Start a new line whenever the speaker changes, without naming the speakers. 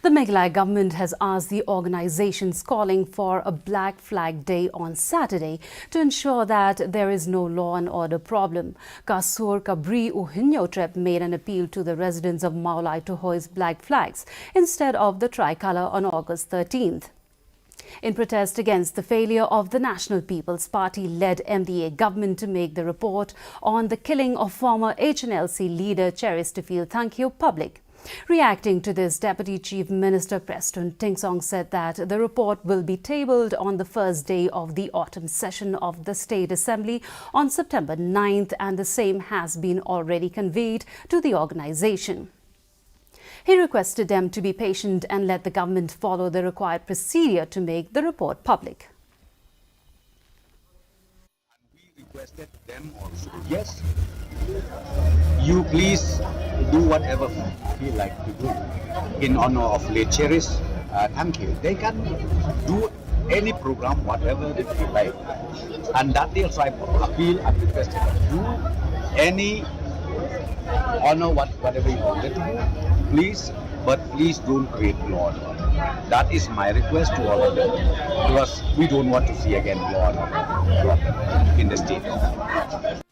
The Meghalaya government has asked the organizations calling for a Black Flag Day on Saturday to ensure that there is no law and order problem. Kasur Kabri Hynniewtrep made an appeal to the residents of Meghalaya to hoist black flags instead of the tricolour on August 13th. In protest against the failure of the National People's Party-led MDA government to make the report on the killing of former HNLC leader Cheristafil Thankyu public. Reacting to this, Deputy Chief Minister Preston Tingsong said that the report will be tabled on the first day of the autumn session of the State Assembly on September 9th, and the same has been already conveyed to the organisation. He requested them to be patient and let the government follow the required procedure to make the report public.
We requested them also, yes, you please do whatever you feel like to do in honor of late Cheris. Thank you. They can do any program, whatever they feel like. And that they also appeal and requested do any honor whatever you wanted to do. Please, but please don't create law and order. That is my request to all of them, because we don't want to see again law and order in the state.